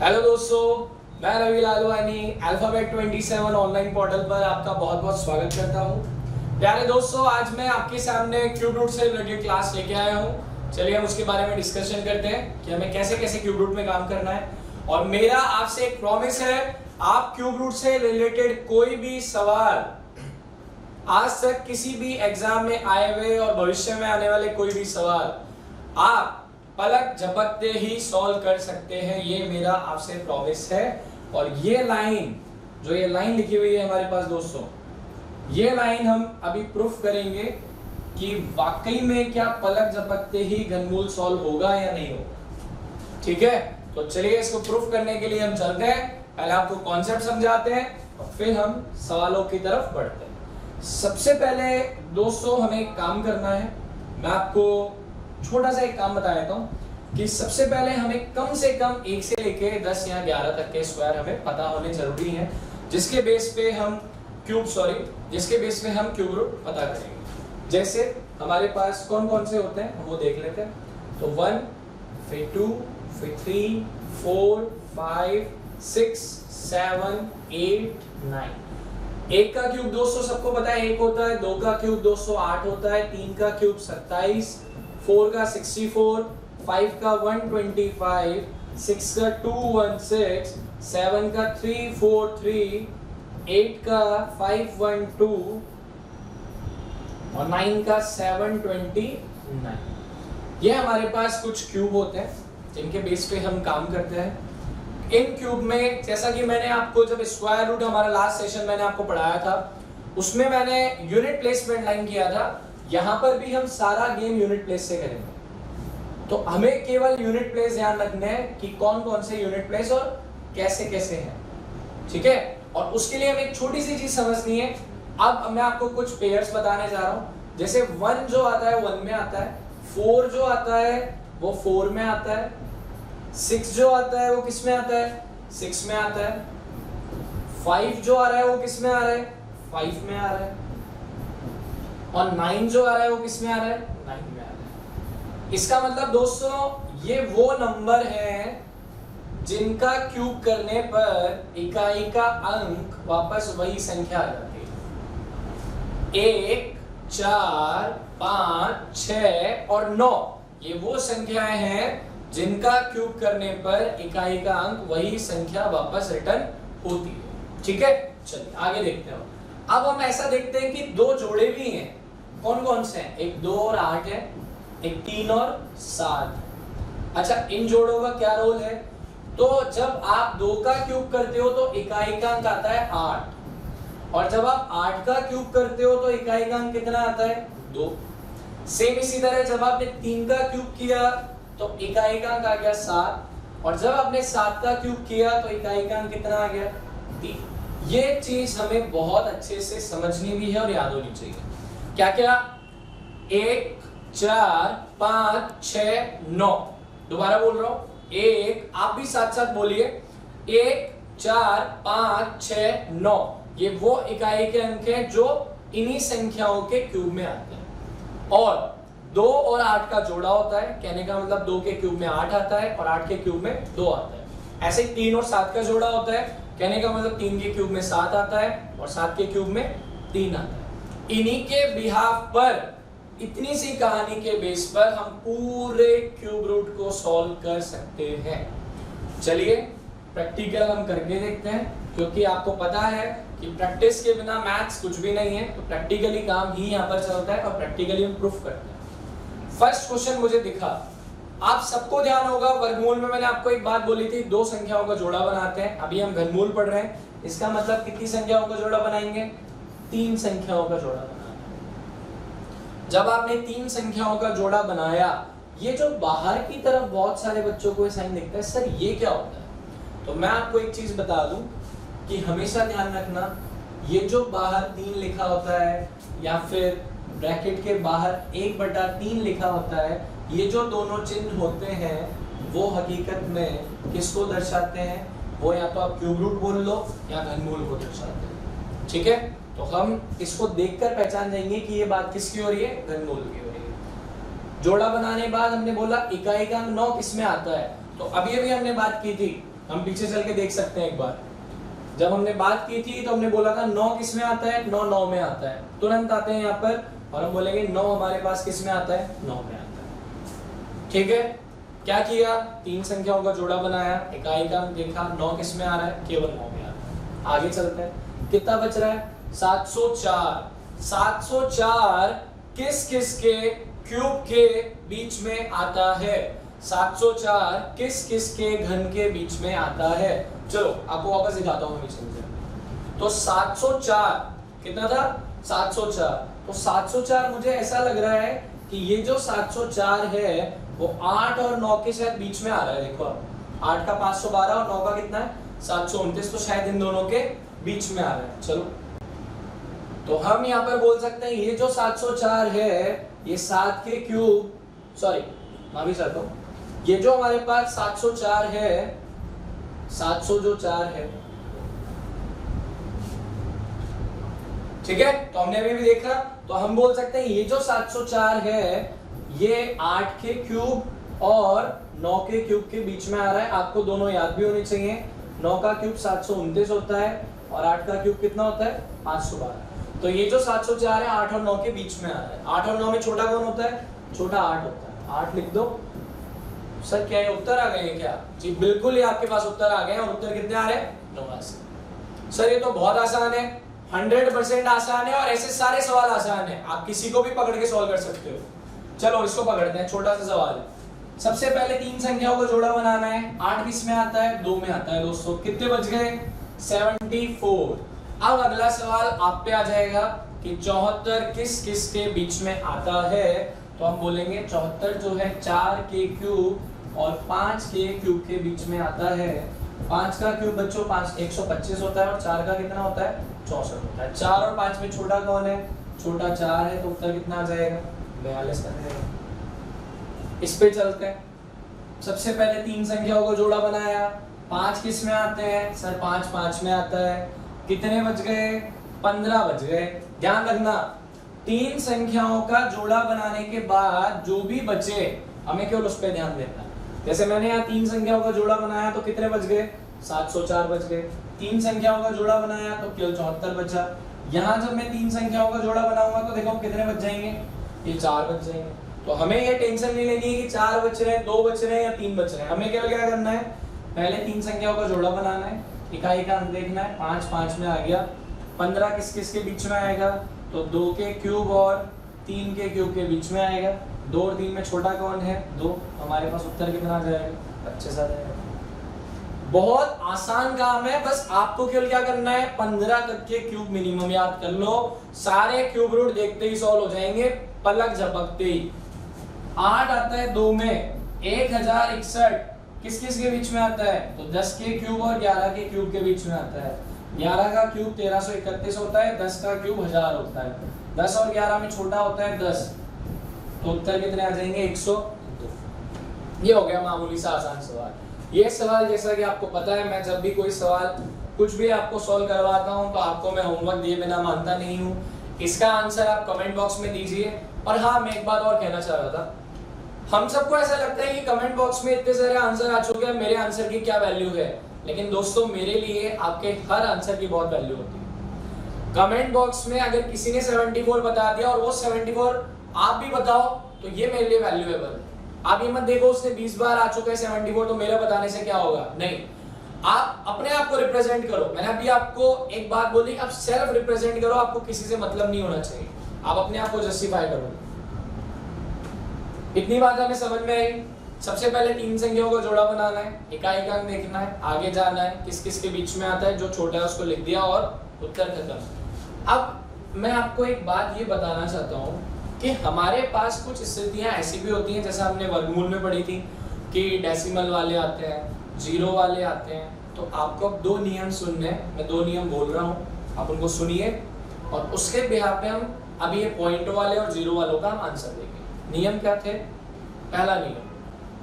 Hello दोस्तों, मैं Ravi Lalwani alphabet 27 online portal पर आपका बहुत बहुत स्वागत करता हूं। प्यारे दोस्तों, आज मैं आपके सामने क्यूब रूट से रिलेटेड क्लास लेके आया हूं। चलिए हम उसके बारे में डिस्कशन करते हैं कि हमें कैसे कैसे क्यूब रूट में काम करना है। और मेरा आपसे एक प्रॉमिस है, आप क्यूब रूट से रिलेटेड कोई भी सवाल आज तक किसी भी एग्जाम में आए हुए और भविष्य में आने वाले कोई भी सवाल आप पलक झपकते ही सॉल्व कर सकते हैं, ये मेरा आपसे प्रॉमिस है। और ये लाइन लिखी हुई है हमारे पास दोस्तों, ये लाइन हम अभी प्रूफ करेंगे कि वाकई में क्या पलक झपकते ही घनमूल सॉल्व होगा या नहीं होगा। ठीक है, तो चलिए इसको प्रूफ करने के लिए हम चलते हैं। पहले आपको कॉन्सेप्ट समझाते हैं और फिर हम सवालों की तरफ बढ़ते हैं। सबसे पहले दोस्तों हमें एक काम करना है। मैं आपको छोटा सा एक काम बता देता हूं कि सबसे पहले हमें कम से कम 1 से लेके 10 या 11 तक के स्क्वायर हमें पता होने जरूरी है, जिसके बेस पे हम क्यूब रूट पता करेंगे। जैसे हमारे पास कौन कौन से होते हैं वो देख लेते हैं। तो 1, फिर 2, फिर 3, 4, 5, 6, 7, 8, 9। एक का क्यूब दोस्तों सबको पता है 1 होता है, 2 का क्यूब दोस्तों 8 होता है, 3 का क्यूब 27, 4 का 64, 5 का 125, 6 का 216, 7 का 343, 8 का 512 और 9 का 729। ये हमारे पास कुछ क्यूब होते हैं जिनके बेस पे हम काम करते हैं। इन क्यूब में जैसा कि मैंने आपको जब स्क्वायर रूट हमारा लास्ट सेशन मैंने आपको पढ़ाया था, उसमें मैंने यूनिट प्लेसमेंट लाइन किया था। यहां पर भी हम सारा गेम यूनिट प्लेस से करेंगे। तो हमें केवल यूनिट प्लेस ध्यान रखना है कि कौन कौन से यूनिट प्लेस और कैसे कैसे हैं। ठीक है, और उसके लिए हमें एक छोटी सी चीज समझनी है। अब मैं आपको कुछ पेयर्स बताने जा रहा हूं। जैसे 1 जो आता है 1 में आता है, 4 जो आता है वो 4 में आता है, 6 जो आता है वो किस में आता है, 6 में आता है, 5 जो आ रहा है वो किस में आ रहा है, 5 में आ रहा है, और 9 जो आ रहा है वो किस में आ रहा है, 9 में आ रहा है। इसका मतलब दोस्तों ये वो नंबर है जिनका क्यूब करने पर इकाई का अंक वापस वही संख्या आ जाती है। 1, 4, 5, 6 और 9 ये वो संख्याएं हैं जिनका क्यूब करने पर इकाई का अंक वही संख्या वापस रिटर्न होती है। ठीक है, चलिए आगे देखते हैं। अब हम ऐसा देखते हैं कि 2 जोड़े भी हैं। कौन कौन से हैं? एक 2 और 8 है, एक 3 और 7। अच्छा, इन जोड़ों का क्या रोल है? तो जब आप 2 का क्यूब करते हो तो इकाई का अंक आता है 8, और जब आप 8 का क्यूब करते हो तो इकाई का अंक कितना आता है, 2। सेम इसी तरह जब आपने 3 का क्यूब किया तो इकाई का अंक आ गया 7, और जब आपने 7 का क्यूब किया तो इकाई का अंक कितना आ गया, 3। ये चीज हमें बहुत अच्छे से समझनी भी है और याद होनी चाहिए। क्या क्या? 1, 4, 5, 6, 9। दोबारा बोल रहा हूं, 1, आप भी साथ साथ बोलिए, 1, 4, 5, 6, 9। ये वो इकाई के अंक हैं जो इन्हीं संख्याओं के क्यूब में आते हैं। और 2 और 8 का जोड़ा होता है, कहने का मतलब 2 के क्यूब में 8 आता है और 8 के क्यूब में 2 आता है। ऐसे ही 3 और 7 का जोड़ा होता है, कहने का मतलब 3 के क्यूब में 7 आता है और 7 के क्यूब में 3 आता है। इन्हीं के बिहाफ पर, इतनी सी कहानी के बेस पर हम पूरे क्यूब रूट को सॉल्व कर सकते हैं। चलिए प्रैक्टिकल हम करके देखते हैं, क्योंकि आपको पता है कि प्रैक्टिस के बिना मैथ्स कुछ भी नहीं है। तो प्रैक्टिकली काम ही यहाँ पर चलता है और प्रैक्टिकली हम प्रूफ करते हैं। फर्स्ट क्वेश्चन मुझे दिखा, आप सबको ध्यान होगा वर्गमूल में मैंने आपको एक बात बोली थी, 2 संख्याओं का जोड़ा बनाते हैं। अभी हम घनमूल पढ़ रहे हैं, इसका मतलब कितनी संख्याओं का जोड़ा बनाएंगे, 3 संख्याओं का जोड़ा बनाना है। जब आपने 3 संख्याओं का जोड़ा बनाया, ये जो बाहर की तरफ बहुत सारे बच्चों को साइन दिखता है, सर ये क्या होता है? तो मैं आपको एक चीज बता दूं कि हमेशा ध्यान रखना, ये जो बाहर 3 लिखा होता है या फिर ब्रैकेट के बाहर 1/3 लिखा होता है, ये जो दोनों चिन्ह होते हैं वो हकीकत में किसको दर्शाते हैं? वो या तो आप क्यूब रूट बोल लो या घनमूल को दर्शाते हैं। ठीक है, तो हम इसको देखकर पहचान जाएंगे कि ये बात किसकी हो रही है, घनमूल की हो रही है। जोड़ा बनाने बाद हमने बोला इकाई का अंक 9 किस में आता है, तो अभी हमने बात की थी हम पीछे चल के देख सकते हैं एक बार। जब हमने बात की थी तो हमने बोला था 9 किस में आता है, 9 9 में आता है। तुरंत आते हैं यहाँ पर और हम बोलेंगे 9 हमारे पास किस में आता है, 9 में आता है। ठीक है, क्या किया, 3 संख्याओं का जोड़ा बनाया, इकाई का देखा 9 किस में आ रहा है, केवल 9 में आ रहा है। आगे चलते हैं, कितना बच रहा है, 704। 704 किस किस के क्यूब के बीच में आता है, 704 किस किस के घन के बीच में आता है। चलो आपको वापस दिखाता हूँ नीचे से। तो 704 कितना था, 704। तो 704 मुझे ऐसा लग रहा है कि ये जो 704 है वो 8 और 9 के शायद बीच में आ रहा है। देखो 8 का 512 और 9 का कितना है 729, तो शायद इन दोनों के बीच में आ रहा है। चलो तो हम यहाँ पर बोल सकते हैं ये जो 704 है ये 7 के क्यूब, सॉरी माफी चाहता हूँ, ये जो हमारे पास 704 है, 700 जो 4 है, ठीक है, तो हमने अभी भी देखा, तो हम बोल सकते हैं ये जो 704 है ये 8 के क्यूब और 9 के क्यूब के बीच में आ रहा है। आपको दोनों याद भी होने चाहिए, 9 का क्यूब 729 होता है और 8 का क्यूब कितना होता है 512। तो ये जो 704 है 8 और 9 के बीच में आ रहा है। 8 और 9 में छोटा कौन होता है, छोटा 8 होता है। 8 लिख दो। सर क्या ये उत्तर आ गए हैं क्या, जी बिल्कुल, ये आपके पास उत्तर आ गए हैं। और उत्तर कितने आ रहे हैं, 89। सर ये तो बहुत आसान है, 100% आसान है और ऐसे सारे सवाल आसान है, आप किसी को भी पकड़ के सॉल्व कर सकते हो। चलो इसको पकड़ते हैं, छोटा सा सवाल है। सबसे पहले 3 संख्याओं का जोड़ा बनाना है। 8 किस में आता है, 2 में आता है दोस्तों। कितने बच गए, 74। अब अगला सवाल आप पे आ जाएगा कि 74 किस किस के बीच में आता है। तो हम बोलेंगे 74 जो है 4 के क्यूब और 5 के क्यूब के बीच में आता है। 5 का क्यूब बच्चों 5 125 होता है और 4 का कितना होता है 64 होता है। 4 और 5 में छोटा कौन है, छोटा 4 है, तो उत्तर कितना आ जाएगा 42 आ जाएगा। इस पे चलते हैं। सबसे पहले 3 संख्याओं का जोड़ा बनाया। 5 किस में आते हैं, सर 5 5 में आता है। कितने बच गए, 15 बच गए। ध्यान रखना 3 संख्याओं का जोड़ा बनाने के बाद जो भी बचे हमें केवल उस पर ध्यान देना। जैसे मैंने यहाँ 3 संख्याओं का जोड़ा बनाया तो कितने बच गए, 704 बच गए। 3 संख्याओं का जोड़ा बनाया तो केवल 74 बचा। यहाँ जब मैं 3 संख्याओं का जोड़ा बनाऊंगा तो देखो कितने बच जाएंगे, ये 4 बच जाएंगे। तो हमें ये टेंशन नहीं लेनी है कि 4 बच रहे हैं, 2 बच रहे हैं या 3 बच रहे हैं। हमें केवल क्या करना है, पहले 3 संख्याओं का जोड़ा बनाना है, इकाई का अंक देखना है। 5 5 में आ गया। 15 किस किस के बीच में आएगा, तो 2 के क्यूब और 3 के क्यूब के बीच में आएगा। 2 और 3 में छोटा कौन है, 2। हमारे पास उत्तर कितना आ जाएगा, 25 आ जाएगा। बहुत आसान काम है, बस आपको केवल क्या करना है, 15 तक के क्यूब मिनिमम याद कर लो। सारे क्यूब रूट देखते ही सॉल्व हो जाएंगे, पलक झपकते ही। 8 आता है 2 में, 1061 किस किस के बीच में आता है, तो 10 के क्यूब और 11 के क्यूब के बीच में आता है। 11 का क्यूब 1331 होता है, 10 का क्यूब 1000 होता है। 10 और 11 में छोटा होता है 10, तो उत्तर कितने आ जाएंगे 102। ये हो गया मामूली सा आसान सवाल। ये सवाल जैसा कि आपको पता है, मैं जब भी कोई सवाल कुछ भी आपको सॉल्व करवाता हूं तो आपको मैं होमवर्क दिए बिना मानता नहीं हूं। इसका आंसर आप कमेंट बॉक्स में दीजिए। और हाँ, मैं एक बात और कहना चाह रहा था, हम सबको ऐसा लगता है कि कमेंट बॉक्स में इतने सारे आंसर आ चुके हैं, मेरे आंसर की क्या वैल्यू है। लेकिन दोस्तों मेरे लिए आपके हर आंसर की बहुत वैल्यू होती है। कमेंट बॉक्स में अगर किसी ने 74 बता दिया और वो 74 आप भी बताओ तो ये मेरे लिए वैल्यूएबल है। आप ये मत देखो उसने 20 बार आ चुका है 74 तो मेरा बताने से क्या होगा, नहीं। आप अपने आप को रिप्रेजेंट करो। मैंने अभी आपको एक बात बोली, आप सेल्फ रिप्रेजेंट करो, आपको किसी से मतलब नहीं होना चाहिए, आप अपने आप को जस्टिफाई करो। इतनी बात हमें समझ में आई। सबसे पहले 3 संख्याओं का जोड़ा बनाना है, इकाई का अंक देखना है, आगे जाना है, किस किस के बीच में आता है, जो छोटा है उसको लिख दिया और उत्तर खत्म। अब मैं आपको एक बात ये बताना चाहता हूँ कि हमारे पास कुछ स्थितियां ऐसी भी होती हैं, जैसा हमने वर्गमूल में पढ़ी थी कि डेसिमल वाले आते हैं, जीरो वाले आते हैं। तो आपको अब 2 नियम सुनने हैं, मैं 2 नियम बोल रहा हूँ, आप उनको सुनिए और उसके बिहाफ पे हम अभी ये पॉइंट वाले और जीरो वालों का आंसर देंगे। नियम क्या थे, पहला नियम,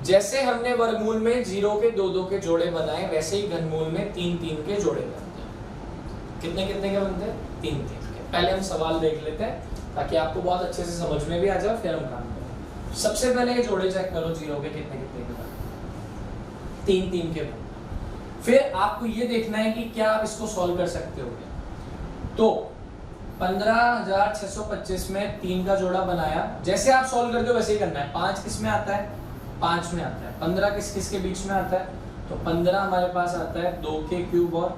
जैसे हमने वर्गमूल में 0 के 2 के जोड़े बनाए, वैसे ही घनमूल में 3 के जोड़े बनते हैं। कितने कितने के बनते हैं, 3 के। पहले हम सवाल देख लेते हैं ताकि आपको बहुत अच्छे से समझ में भी आ जाए, फिर हम काम करें। सबसे पहले ये जोड़े चेक करो, 0 के कितने कितने के बनते, 3 के बनते। फिर आपको ये देखना है कि क्या आप इसको सॉल्व कर सकते हो। तो 15,625 में 3 का जोड़ा बनाया, जैसे आप सॉल्व करते हो वैसे ही करना है। 5 किस में आता है? 5 में आता है। 15 किस किस के बीच में आता है? तो 15 हमारे पास आता है 2 के क्यूब और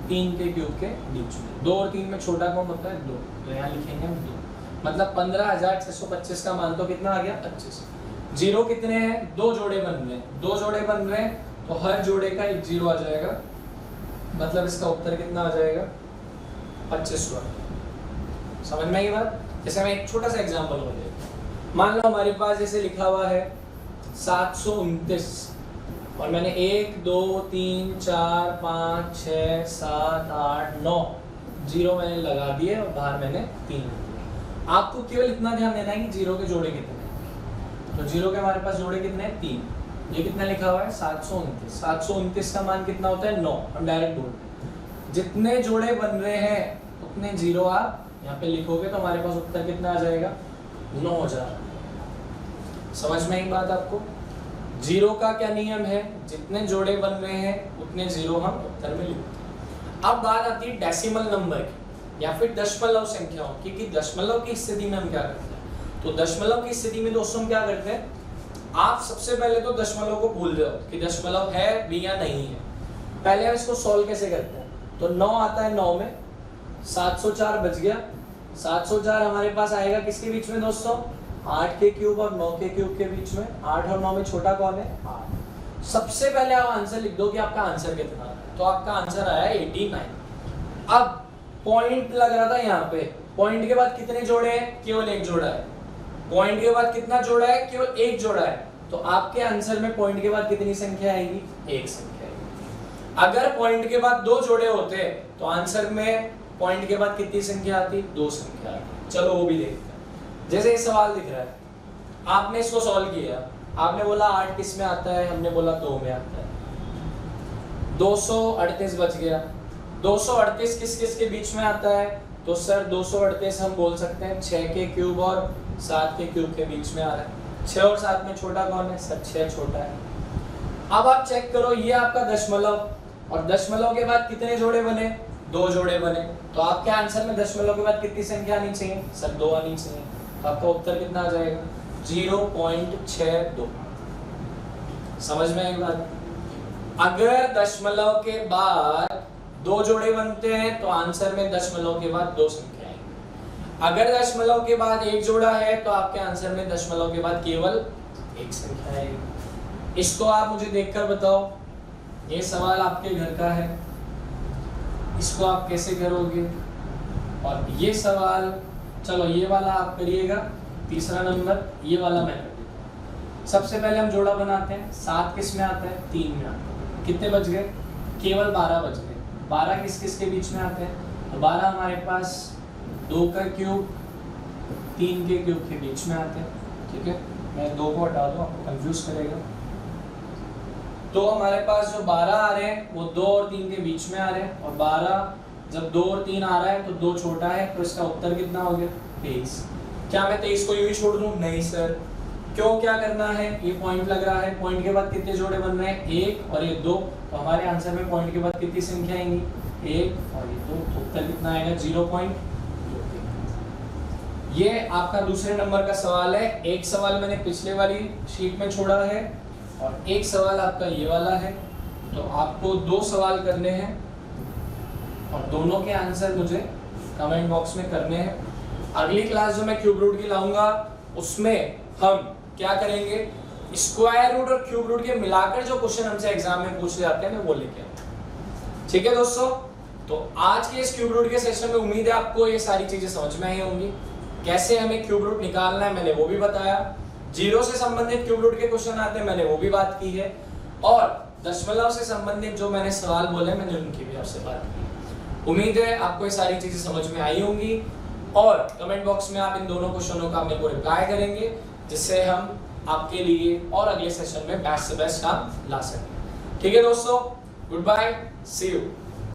3 के क्यूब के बीच में। 2 और 3 में छोटा कौन होता है? 2, तो यहाँ लिखेंगे हम 2। मतलब 15,625 का मान तो कितना आ गया? 25। जीरो कितने हैं? 2 जोड़े बन रहे हैं, 2 जोड़े बन रहे हैं, तो हर जोड़े का एक जीरो आ जाएगा। मतलब इसका उत्तर कितना आ जाएगा? 25 हुआ। समझ में आई बात? जैसे मैं एक छोटा सा एग्जांपल हो जाए, मान लो हमारे पास जैसे लिखा हुआ है 729 और मैंने 1 2 3 4 5 6 7 8 9 जीरो मैंने लगा दिए और बाहर मैंने 3 लगा दिए। आपको केवल इतना ध्यान देना है कि जीरो के जोड़े कितने हैं। तो जीरो के हमारे पास जोड़े कितने हैं? 3। ये कितना लिखा हुआ है? 729। 729 का मान कितना होता है? 9। हम डायरेक्ट बोलते, जितने जोड़े बन रहे हैं उतने जीरो आप यहाँ पे लिखोगे तो हमारे पास उत्तर कितना आ जाएगा? 9,000। समझ में आई बात आपको? जीरो का क्या नियम है? जितने जोड़े बन रहे हैं उतने जीरो हम उत्तर में लिखते हैं। अब बात आती है डेसिमल नंबर की या फिर दशमलव संख्याओं की, कि दशमलव की स्थिति में हम क्या करते हैं। तो दशमलव की स्थिति में दोस्तों हम क्या करते हैं, आप सबसे पहले तो दशमलव को भूल जाओ कि दशमलव है भी या नहीं है। पहले हम इसको सॉल्व कैसे करते हैं। तो 9 आता है 9 में, 704 बच गया। 704 हमारे पास आएगा किसके बीच में दोस्तों? 8 के क्यूब और 9 के क्यूब के बीच में। 8 और 9 में छोटा कौन है? 8। सबसे पहले आप आंसर लिख दो कि आपका आंसर कितना है। तो आपका आंसर आया 89। अब पॉइंट लग रहा था यहाँ पे, पॉइंट के बाद कितने जोड़े हैं? केवल एक जोड़ा है। पॉइंट के बाद कितना जोड़ा है? केवल एक जोड़ा है। तो आपके आंसर में पॉइंट के बाद कितनी संख्या आएगी? एक संख्या आएगी। अगर पॉइंट के बाद 2 जोड़े होते तो आंसर में पॉइंट के बाद कितनी संख्या आती? 2 संख्या आती। चलो वो भी देखते हैं। जैसे ये सवाल दिख रहा है, आपने इसको सॉल्व किया, आपने बोला 8 किस में आता है? हमने बोला 2 में आता है। 238 बच गया। 238 किस किस के बीच में आता है? तो सर 238 हम बोल सकते हैं 6 के क्यूब और 7 के क्यूब के बीच में आ रहा है। 6 और 7 में छोटा कौन है? सर 6 छोटा है। अब आप चेक करो, ये आपका दशमलव, और दशमलव के बाद कितने जोड़े बने? 2 जोड़े बने। तो आपके आंसर में दशमलव के बाद कितनी संख्या आनी चाहिए? सर 2 आनी चाहिए। तो आपका उत्तर कितना आ जाएगा? 0.62। समझ में आई बात? अगर दशमलव के बाद 2 जोड़े बनते हैं तो आंसर में दशमलव के बाद 2 संख्या आएगी। अगर दशमलव के बाद 1 जोड़ा है तो आपके आंसर में दशमलव के बाद केवल 1 संख्या आएगी। इसको आप मुझे देखकर बताओ, ये सवाल आपके घर का है, इसको आप कैसे करोगे? और ये सवाल, चलो ये वाला आप करिएगा, तीसरा नंबर ये वाला मैं कर देता हूँ। सबसे पहले हम जोड़ा बनाते हैं। 7 किस में आता है? 3 में आता है। कितने बच गए? केवल 12 बच गए। 12 किस किस के बीच में आते हैं? तो 12 हमारे पास 2 का क्यूब 3 के क्यूब के बीच में आते हैं। ठीक है, मैं 2 को हटा दूँ, आपको कंफ्यूज करेगा। तो हमारे पास जो 12 आ रहे हैं वो 2 और 3 के बीच में आ रहे हैं, और 12 जब 2 और 3 आ रहा है तो 2 छोटा है, तो इसका उत्तर कितना हो गया? 23। क्या मैं 23 को यूं ही छोड़ दूं? नहीं सर। क्यों, क्या करना है? ये पॉइंट लग रहा है, पॉइंट के बाद कितने जोड़े बन रहे हैं? 1 और ये 2। तो हमारे आंसर में पॉइंट के बाद कितनी संख्या आएंगी? 1 और ये 2। तो उत्तर कितना आएगा? 0.2। ये आपका दूसरे नंबर का सवाल है। एक सवाल मैंने पिछले वाली शीट में छोड़ा है और एक सवाल आपका ये वाला है। तो आपको 2 सवाल करने हैं और दोनों के आंसर मुझे कमेंट बॉक्स में करने हैं। अगली क्लास जो मैं क्यूब रूट की लाऊंगा उसमें हम क्या करेंगे, स्क्वायर रूट और क्यूब रूट के मिलाकर जो क्वेश्चन हमसे एग्जाम में पूछे जाते हैं मैं वो लेके आऊंगा। ठीक है दोस्तों, तो आज के इस क्यूब रूट के सेशन में उम्मीद है आपको ये सारी चीजें समझ में आई होंगी। कैसे हमें क्यूब रूट निकालना है मैंने वो भी बताया, जीरो से संबंधित क्यूब रूट के क्वेश्चन आते हैं मैंने वो भी बात की है, और दशमलव से संबंधित जो मैंने सवाल बोले मैंने उनकी भी आपसे बात की। उम्मीद है आपको ये सारी चीजें समझ में आई होंगी और कमेंट बॉक्स में आप इन दोनों क्वेश्चनों का मेरे को रिप्लाई करेंगे, जिससे हम आपके लिए और अगले सेशन में बेस्ट से बेस्ट काम ला सकें। ठीक है दोस्तों, गुड बाय, सी यू।